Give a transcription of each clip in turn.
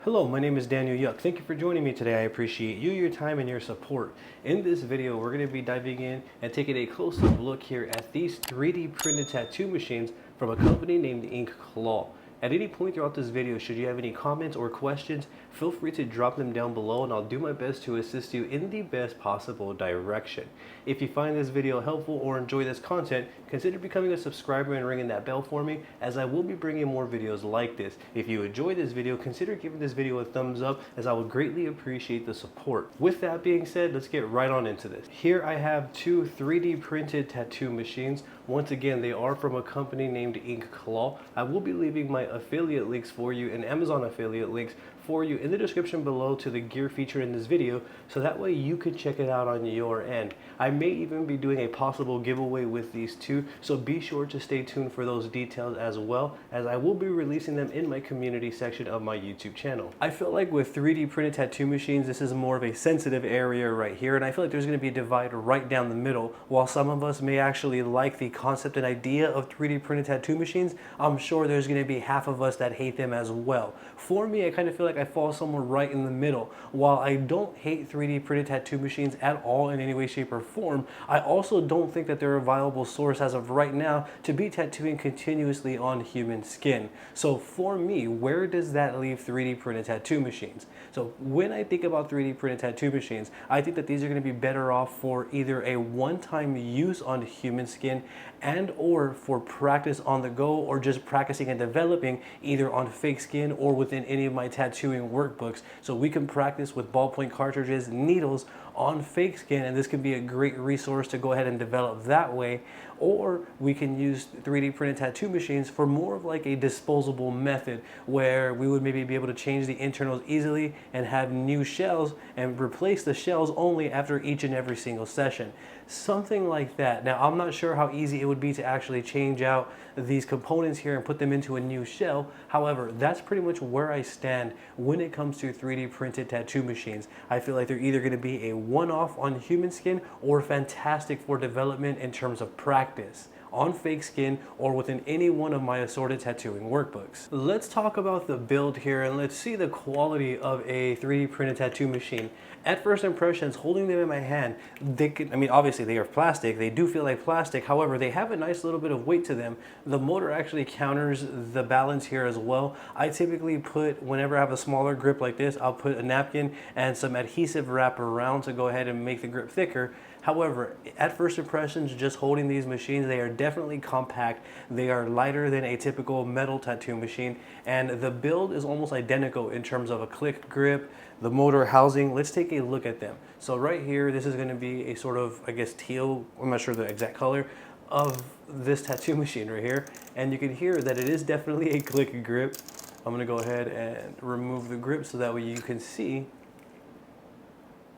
Hello, my name is Daniel Yuck. Thank you for joining me today. I appreciate you, your time, and your support. In this video, we're going to be diving in and taking a close-up look here at these 3D printed tattoo machines from a company named Inkclaws. At any point throughout this video, should you have any comments or questions, feel free to drop them down below and I'll do my best to assist you in the best possible direction. If you find this video helpful or enjoy this content, consider becoming a subscriber and ringing that bell for me, as I will be bringing more videos like this. If you enjoyed this video, consider giving this video a thumbs up, as I would greatly appreciate the support. With that being said, let's get right on into this. Here I have two 3D printed tattoo machines. Once again, they are from a company named Inkclaws. I will be leaving my affiliate links for you and Amazon affiliate links for you in the description below to the gear featured in this video, so that way you could check it out on your end. I may even be doing a possible giveaway with these two, so be sure to stay tuned for those details, as well as I will be releasing them in my community section of my YouTube channel. I feel like with 3D printed tattoo machines, this is more of a sensitive area right here, and I feel like there's going to be a divide right down the middle. While some of us may actually like the concept and idea of 3D printed tattoo machines, I'm sure there's going to be half of us that hate them as well. For me, I kind of feel like I fall somewhere right in the middle. While I don't hate 3D printed tattoo machines at all in any way, shape, or form, I also don't think that they're a viable source as of right now to be tattooing continuously on human skin. So for me, where does that leave 3D printed tattoo machines? So when I think about 3D printed tattoo machines, I think that these are going to be better off for either a one-time use on human skin and or for practice on the go, or just practicing and developing either on fake skin or within any of my tattooing workbooks. So we can practice with ballpoint cartridges, needles on fake skin, and this can be a great resource to go ahead and develop that way. Or we can use 3D printed tattoo machines for more of like a disposable method, where we would maybe be able to change the internals easily and have new shells and replace the shells only after each and every single session. Something like that. Now, I'm not sure how easy it would be to actually change out these components here and put them into a new shell. However, that's pretty much where I stand when it comes to 3D printed tattoo machines. I feel like they're either going to be a one-off on human skin or fantastic for development in terms of practice on fake skin or within any one of my assorted tattooing workbooks. Let's talk about the build here and let's see the quality of a 3D printed tattoo machine. At first impressions, holding them in my hand, obviously they are plastic, they do feel like plastic, however, they have a nice little bit of weight to them. The motor actually counters the balance here as well. I typically put, whenever I have a smaller grip like this, I'll put a napkin and some adhesive wrap around to go ahead and make the grip thicker. However, at first impressions, just holding these machines, they are definitely compact. They are lighter than a typical metal tattoo machine, and the build is almost identical in terms of a click grip, the motor housing. Let's take a look at them. So right here, this is going to be a sort of, I guess, teal, I'm not sure the exact color of this tattoo machine right here, and you can hear that it is definitely a click grip. I'm going to go ahead and remove the grip so that way you can see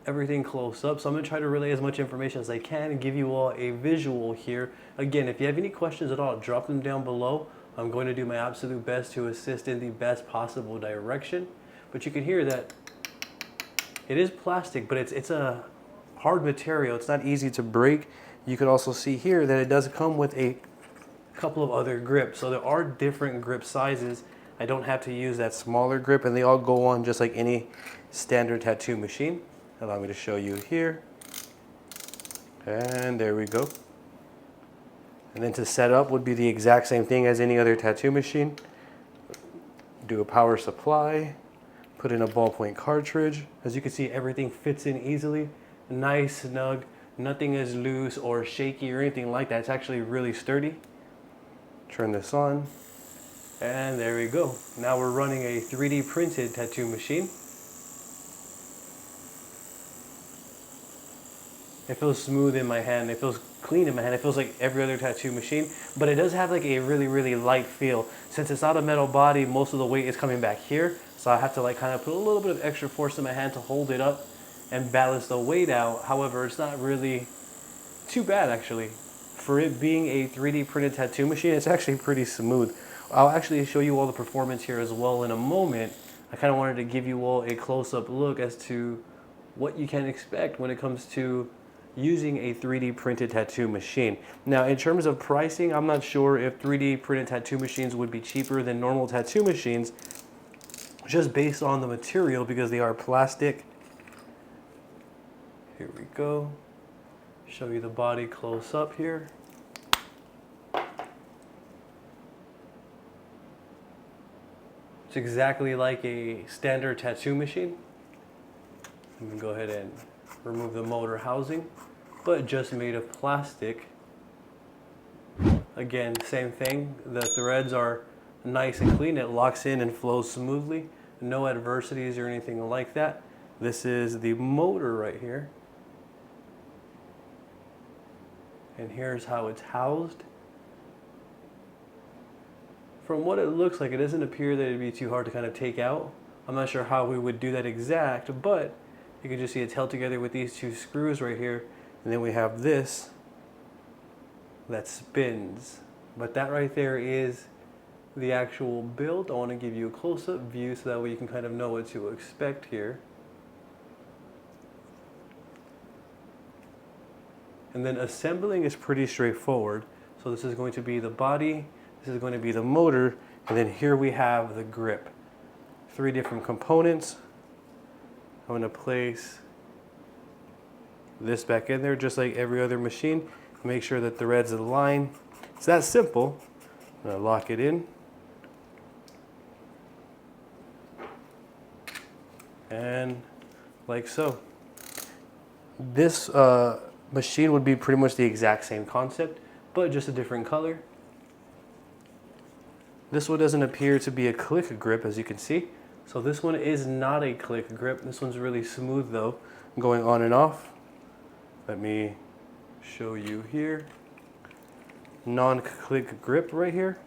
everything close up. So I'm going to try to relay as much information as I can and give you all a visual here. Again, if you have any questions at all, drop them down below. I'm going to do my absolute best to assist in the best possible direction. But you can hear that it is plastic, but it's a hard material. It's not easy to break. You can also see here that it does come with a couple of other grips. So there are different grip sizes. I don't have to use that smaller grip, and they all go on just like any standard tattoo machine. Allow me to show you here. And there we go. And then to set up would be the exact same thing as any other tattoo machine. Do a power supply, put in a ballpoint cartridge. As you can see, everything fits in easily. Nice, snug, nothing is loose or shaky or anything like that. It's actually really sturdy. Turn this on, and there we go. Now we're running a 3D printed tattoo machine. It feels smooth in my hand, it feels clean in my hand, it feels like every other tattoo machine, but it does have like a really, really light feel. Since it's not a metal body, most of the weight is coming back here, so I have to like kind of put a little bit of extra force in my hand to hold it up and balance the weight out. However, it's not really too bad actually. For it being a 3D printed tattoo machine, it's actually pretty smooth. I'll actually show you all the performance here as well in a moment. I kind of wanted to give you all a close-up look as to what you can expect when it comes to using a 3D printed tattoo machine. Now, in terms of pricing, I'm not sure if 3D printed tattoo machines would be cheaper than normal tattoo machines. just based on the material because they are plastic. Here we go. Show you the body close up here. It's exactly like a standard tattoo machine. I'm gonna go ahead and remove the motor housing, but just made of plastic. Again, same thing. The threads are nice and clean. It locks in and flows smoothly. No adversities or anything like that. This is the motor right here. And here's how it's housed. From what it looks like, it doesn't appear that it'd be too hard to kind of take out. I'm not sure how we would do that exact, but you can just see it's held together with these two screws right here. And then we have this that spins. But that right there is the actual build. I want to give you a close-up view so that way you can kind of know what to expect here. And then assembling is pretty straightforward. So this is going to be the body, this is going to be the motor, and then here we have the grip. 3 different components. I'm going to place this back in there just like every other machine. Make sure that the threads align. It's that simple. I'm going to lock it in. And like so. This machine would be pretty much the exact same concept, but just a different color. This one doesn't appear to be a click grip, as you can see. So this one is not a click grip. This one's really smooth though, going on and off. Let me show you here. Non-click grip right here.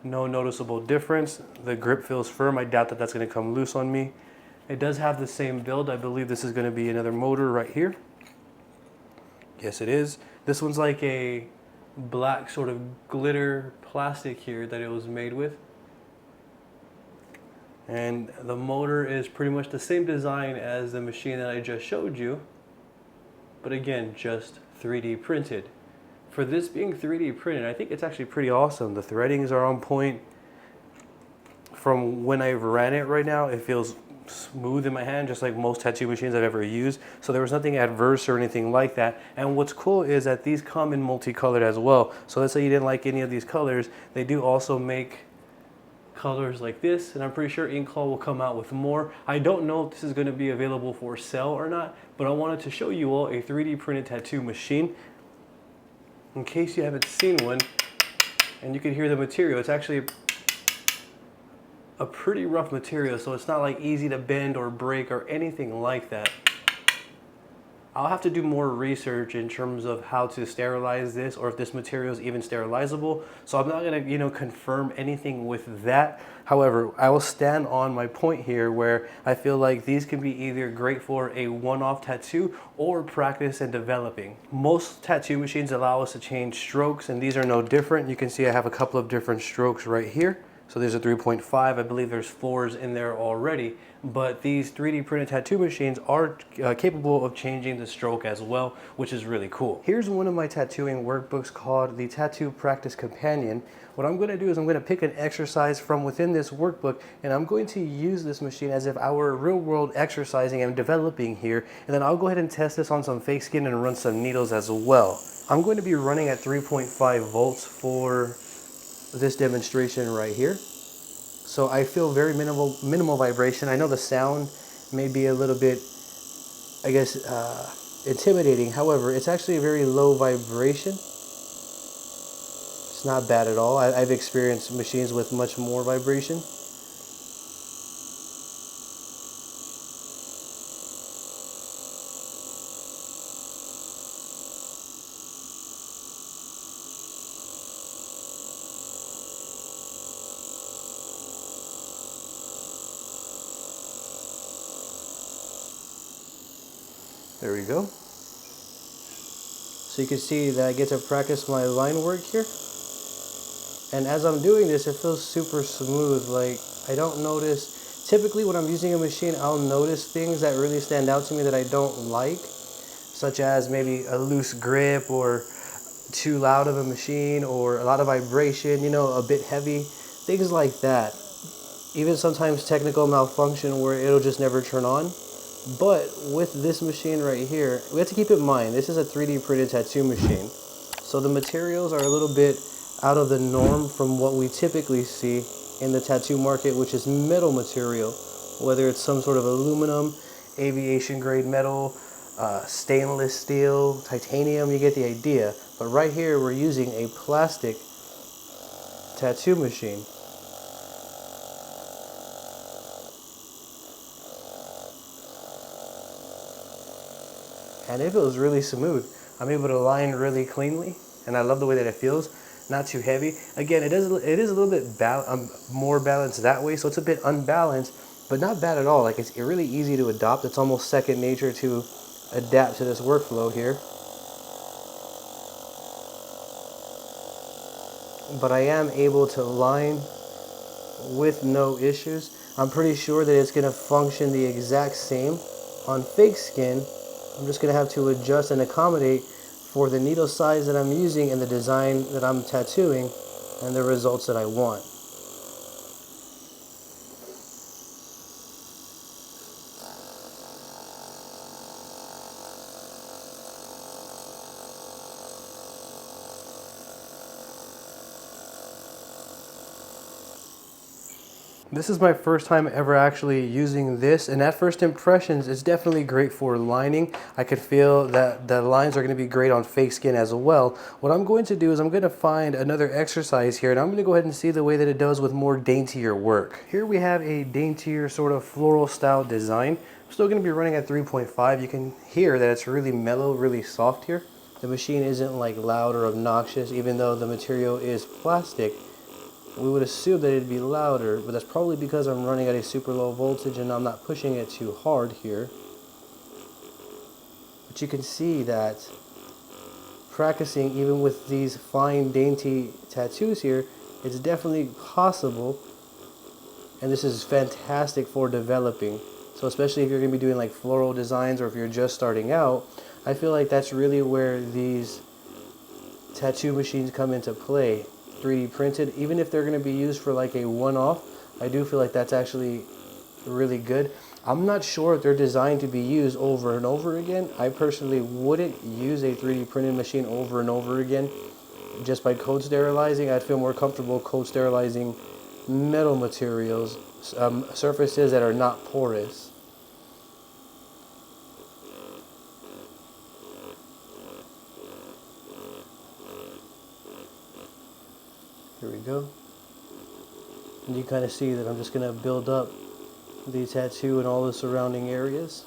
No noticeable difference. The grip feels firm. I doubt that that's going to come loose on me. It does have the same build. I believe this is going to be another motor right here. Yes, it is. This one's like a black sort of glitter plastic here that it was made with. And the motor is pretty much the same design as the machine that I just showed you. But again, just 3D printed. For this being 3D printed, I think it's actually pretty awesome. The threadings are on point. From when I've ran it right now, it feels smooth in my hand, just like most tattoo machines I've ever used. So there was nothing adverse or anything like that. And what's cool is that these come in multicolored as well. So let's say you didn't like any of these colors, they do also make colors like this, and I'm pretty sure Inkclaws will come out with more. I don't know if this is going to be available for sale or not, but I wanted to show you all a 3D printed tattoo machine in case you haven't seen one. And you can hear the material. It's actually a pretty rough material, so it's not like easy to bend or break or anything like that. I'll have to do more research in terms of how to sterilize this, or if this material is even sterilizable. So I'm not gonna, confirm anything with that. However, I will stand on my point here where I feel like these can be either great for a one-off tattoo or practice and developing. Most tattoo machines allow us to change strokes, and these are no different. You can see I have a couple of different strokes right here. So there's a 3.5, I believe there's 4s in there already, but these 3D printed tattoo machines are capable of changing the stroke as well, which is really cool. Here's one of my tattooing workbooks called the Tattoo Practice Companion. What I'm going to do is I'm going to pick an exercise from within this workbook, and I'm going to use this machine as if I were real world exercising and developing here, and then I'll go ahead and test this on some fake skin and run some needles as well. I'm going to be running at 3.5 volts for this demonstration right here. So I feel very minimal vibration. I know the sound may be a little bit, I guess, intimidating. However, it's actually a very low vibration. It's not bad at all. I've experienced machines with much more vibration. There we go. So you can see that I get to practice my line work here. And as I'm doing this, it feels super smooth. Like, I don't notice, typically when I'm using a machine, I'll notice things that really stand out to me that I don't like, such as maybe a loose grip or too loud of a machine or a lot of vibration, a bit heavy, things like that. even sometimes technical malfunction where it'll just never turn on. But with this machine right here, we have to keep in mind, this is a 3D printed tattoo machine. So the materials are a little bit out of the norm from what we typically see in the tattoo market, which is metal material, whether it's some sort of aluminum, aviation grade metal, stainless steel, titanium, you get the idea. But right here we're using a plastic tattoo machine. And it feels really smooth. I'm able to line really cleanly, and I love the way that it feels. Not too heavy. Again, it is a little bit more balanced that way, so it's a bit unbalanced, but not bad at all. Like, it's really easy to adopt. It's almost second nature to adapt to this workflow here. But I am able to line with no issues. I'm pretty sure that it's going to function the exact same on fake skin. I'm just going to have to adjust and accommodate for the needle size that I'm using and the design that I'm tattooing and the results that I want. This is my first time ever actually using this, and at first impressions, it's definitely great for lining. I could feel that the lines are going to be great on fake skin as well. What I'm going to do is I'm going to find another exercise here, and I'm going to go ahead and see the way that it does with more daintier work. Here we have a daintier sort of floral style design. I'm still going to be running at 3.5. You can hear that it's really mellow, really soft here. The machine isn't like loud or obnoxious, even though the material is plastic. We would assume that it'd be louder, but that's probably because I'm running at a super low voltage and I'm not pushing it too hard here. But you can see that practicing even with these fine dainty tattoos here, it's definitely possible, and this is fantastic for developing. So especially if you're going to be doing like floral designs, or if you're just starting out, I feel like that's really where these tattoo machines come into play. 3D printed, even if they're going to be used for like a one-off, I do feel like that's actually really good. I'm not sure if they're designed to be used over and over again. I personally wouldn't use a 3D printed machine over and over again just by code sterilizing. I'd feel more comfortable code sterilizing metal materials, surfaces that are not porous. Here we go. And you kind of see that I'm just going to build up the tattoo in all the surrounding areas.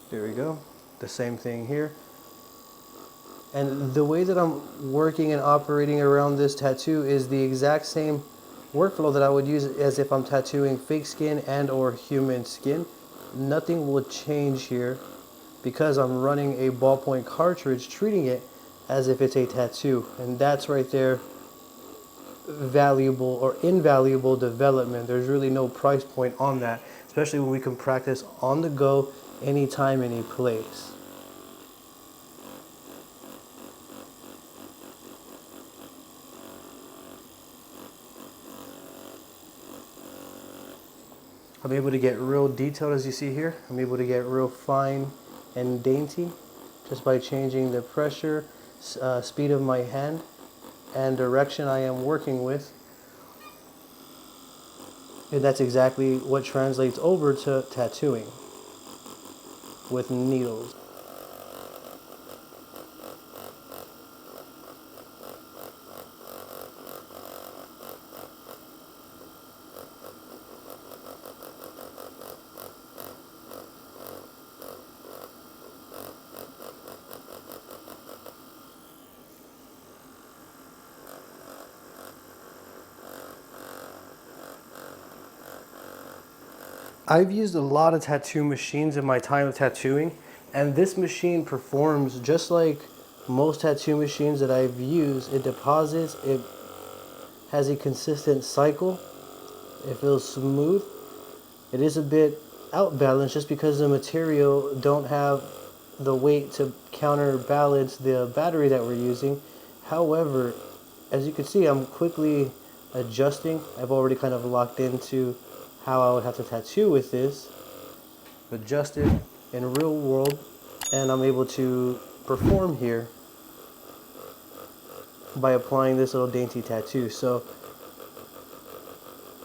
There we go. The same thing here. And the way that I'm working and operating around this tattoo is the exact same workflow that I would use as if I'm tattooing fake skin and or human skin. Nothing will change here because I'm running a ballpoint cartridge, treating it as if it's a tattoo. And that's right there valuable or invaluable development. There's really no price point on that, especially when we can practice on the go, anytime, any place. I'm able to get real detailed, as you see here. I'm able to get real fine and dainty just by changing the pressure, speed of my hand, and direction I am working with. And that's exactly what translates over to tattooing with needles. I've used a lot of tattoo machines in my time of tattooing, and this machine performs just like most tattoo machines that I've used. It deposits, it has a consistent cycle, it feels smooth. It is a bit outbalanced just because the material don't have the weight to counterbalance the battery that we're using. However, as you can see, I'm quickly adjusting. I've already kind of locked into how I would have to tattoo with this. Adjusted in real world, and I'm able to perform here by applying this little dainty tattoo. So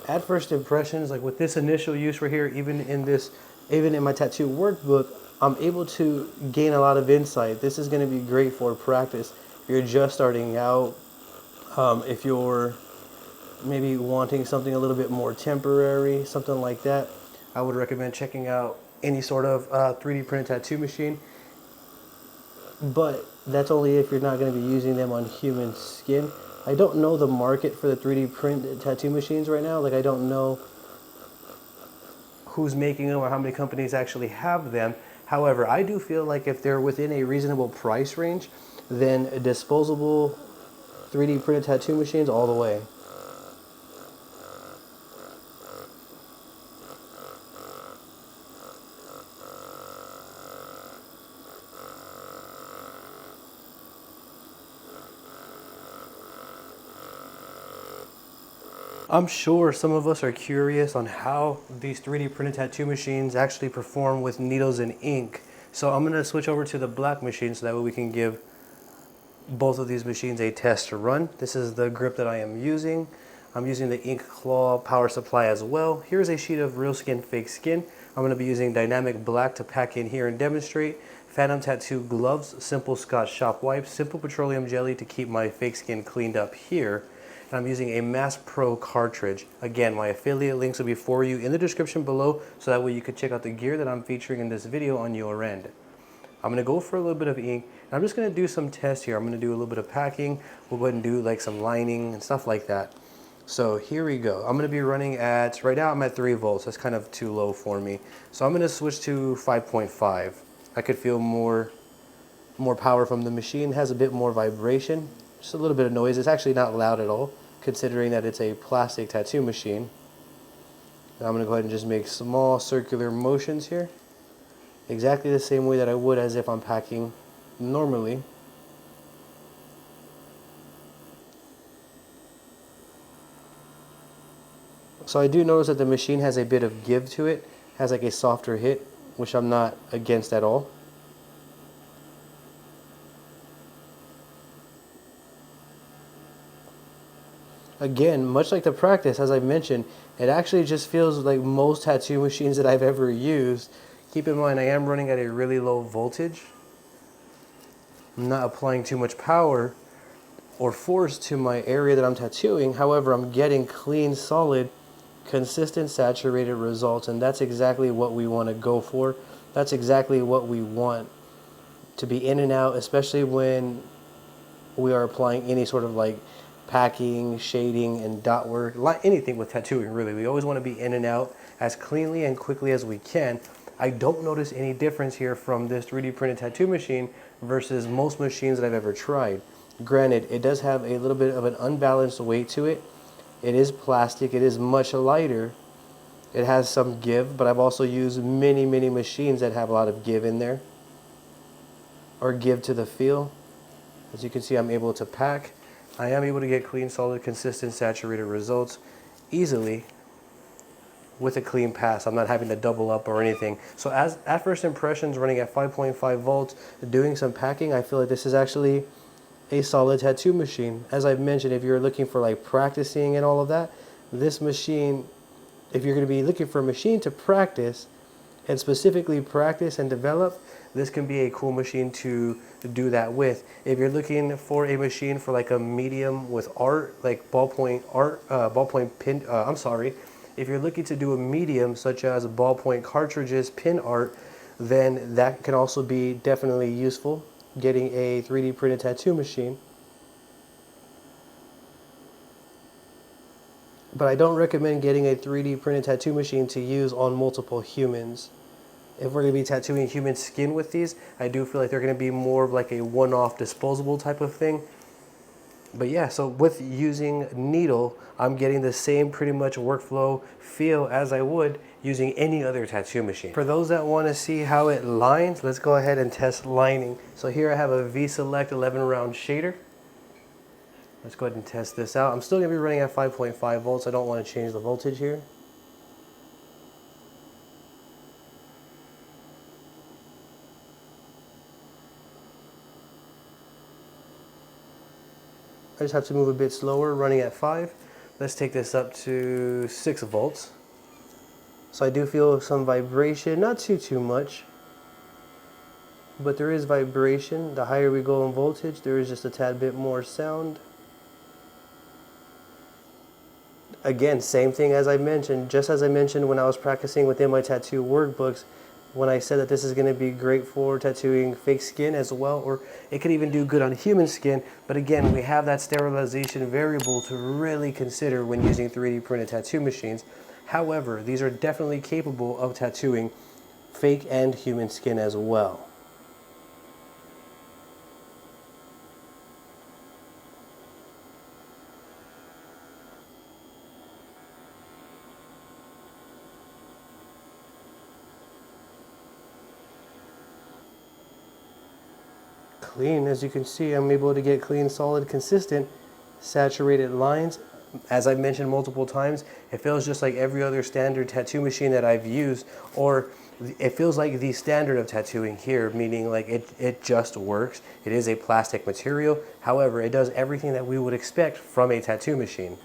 at first impressions, like with this initial use right here, even in my tattoo workbook, I'm able to gain a lot of insight. This is going to be great for practice. If you're just starting out, if you're maybe wanting something a little bit more temporary, something like that, I would recommend checking out any sort of 3D printed tattoo machine. But that's only if you're not going to be using them on human skin. I don't know the market for the 3D printed tattoo machines right now. Like, I don't know who's making them or how many companies actually have them. However, I do feel like if they're within a reasonable price range, then disposable 3D printed tattoo machines all the way. I'm sure some of us are curious on how these 3D printed tattoo machines actually perform with needles and ink. So I'm going to switch over to the black machine so that way we can give both of these machines a test to run. This is the grip that I am using. I'm using the Inkclaws power supply as well. Here's a sheet of real skin, fake skin. I'm going to be using dynamic black to pack in here and demonstrate. Phantom tattoo gloves, simple Scotch shop wipes, simple petroleum jelly to keep my fake skin cleaned up here. And I'm using a Mass Pro cartridge. Again, my affiliate links will be for you in the description below, so that way you can check out the gear that I'm featuring in this video on your end. I'm gonna go for a little bit of ink, and I'm just gonna do some tests here. I'm gonna do a little bit of packing. We'll go ahead and do like some lining and stuff like that. So here we go. I'm gonna be running at, right now I'm at 3 volts. That's kind of too low for me. So I'm gonna switch to 5.5. I could feel more power from the machine. It has a bit more vibration. Just a little bit of noise. It's actually not loud at all, considering that it's a plastic tattoo machine. Now I'm going to go ahead and just make small circular motions here, exactly the same way that I would as if I'm packing normally. So I do notice that the machine has a bit of give to it, has like a softer hit, which I'm not against at all. Again, much like the practice, as I mentioned, it actually just feels like most tattoo machines that I've ever used. Keep in mind, I am running at a really low voltage. I'm not applying too much power or force to my area that I'm tattooing. However, I'm getting clean, solid, consistent, saturated results, and that's exactly what we want to go for. That's exactly what we want to be in and out, especially when we are applying any sort of like packing, shading, and dot work, anything with tattooing really. We always want to be in and out as cleanly and quickly as we can. I don't notice any difference here from this 3D printed tattoo machine versus most machines that I've ever tried. Granted, it does have a little bit of an unbalanced weight to it. It is plastic, it is much lighter. It has some give, but I've also used many machines that have a lot of give in there, or give to the feel. As you can see, I'm able to pack. I am able to get clean, solid, consistent, saturated results easily with a clean pass. I'm not having to double up or anything. So at first impressions, running at 5.5 volts, doing some packing, I feel like this is actually a solid tattoo machine. As I've mentioned, if you're looking for like practicing and all of that, this machine, if you're going to be looking for a machine to practice and specifically practice and develop, this can be a cool machine to do that with. If you're looking for a machine for like a medium with art, like ballpoint pin, if you're looking to do a medium such as ballpoint cartridges, pin art, then that can also be definitely useful, getting a 3D printed tattoo machine. But I don't recommend getting a 3D printed tattoo machine to use on multiple humans. If we're going to be tattooing human skin with these, I do feel like they're going to be more of like a one-off disposable type of thing. But yeah, so with using needle, I'm getting the same pretty much workflow feel as I would using any other tattoo machine. For those that want to see how it lines, let's go ahead and test lining. So here I have a V-Select 11 round shader. Let's go ahead and test this out. I'm still going to be running at 5.5 volts. I don't want to change the voltage here. I just have to move a bit slower, running at 5. Let's take this up to 6 volts. So I do feel some vibration, not too much, but there is vibration. The higher we go in voltage, there is just a tad bit more sound. Again, same thing as I mentioned, just as I mentioned when I was practicing within my tattoo workbooks, when I said that this is going to be great for tattooing fake skin as well, or it could even do good on human skin. But again, we have that sterilization variable to really consider when using 3D printed tattoo machines. However, these are definitely capable of tattooing fake and human skin as well. Clean, as you can see, I'm able to get clean, solid, consistent, saturated lines. As I've mentioned multiple times, it feels just like every other standard tattoo machine that I've used, or it feels like the standard of tattooing here, meaning like it just works. It is a plastic material. However, it does everything that we would expect from a tattoo machine.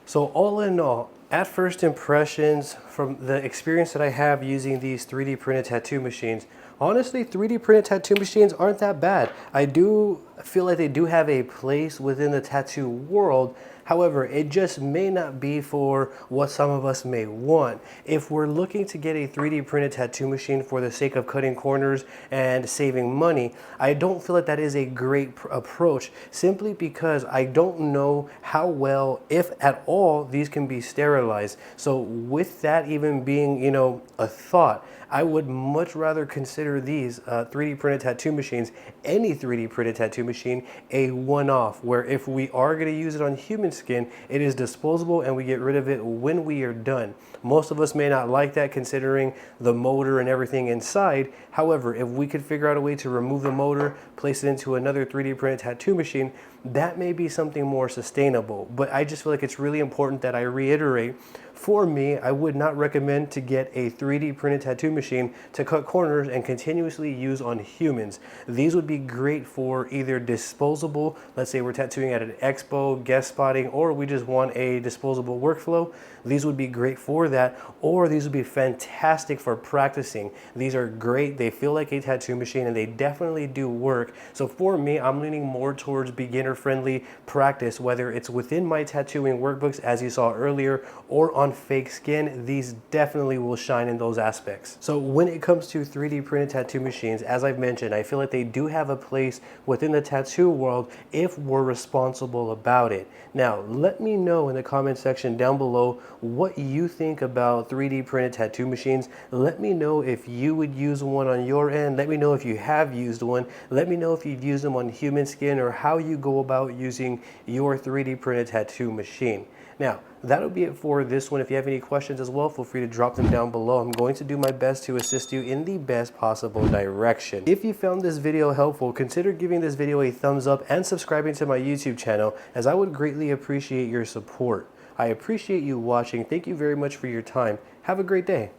So all in all, at first impressions from the experience that I have using these 3D printed tattoo machines, honestly, 3D printed tattoo machines aren't that bad. I do feel like they do have a place within the tattoo world. However, it just may not be for what some of us may want. If we're looking to get a 3D printed tattoo machine for the sake of cutting corners and saving money, I don't feel like that is a great approach, simply because I don't know how well, if at all, these can be sterilized. So with that even being, a thought, I would much rather consider these 3D printed tattoo machines, any 3D printed tattoo machine, a one-off, where if we are going to use it on human skin, it is disposable and we get rid of it when we are done. Most of us may not like that, considering the motor and everything inside. However, if we could figure out a way to remove the motor, place it into another 3D printed tattoo machine, that may be something more sustainable. But I just feel like it's really important that I reiterate, for me, I would not recommend to get a 3D printed tattoo machine to cut corners and continuously use on humans. These would be great for either disposable, let's say we're tattooing at an expo, guest spotting, or we just want a disposable workflow. These would be great for that, or these would be fantastic for practicing. These are great, they feel like a tattoo machine, and they definitely do work. So for me, I'm leaning more towards beginner-friendly practice, whether it's within my tattooing workbooks, as you saw earlier, or on fake skin. These definitely will shine in those aspects. So when it comes to 3D printed tattoo machines, as I've mentioned, I feel like they do have a place within the tattoo world if we're responsible about it. Now, let me know in the comment section down below what you think about 3D printed tattoo machines. Let me know if you would use one on your end. Let me know if you have used one. Let me know if you've used them on human skin, or how you go about using your 3D printed tattoo machine. Now, that'll be it for this one. If you have any questions as well, feel free to drop them down below. I'm going to do my best to assist you in the best possible direction. If you found this video helpful, consider giving this video a thumbs up and subscribing to my YouTube channel, as I would greatly appreciate your support. I appreciate you watching. Thank you very much for your time. Have a great day.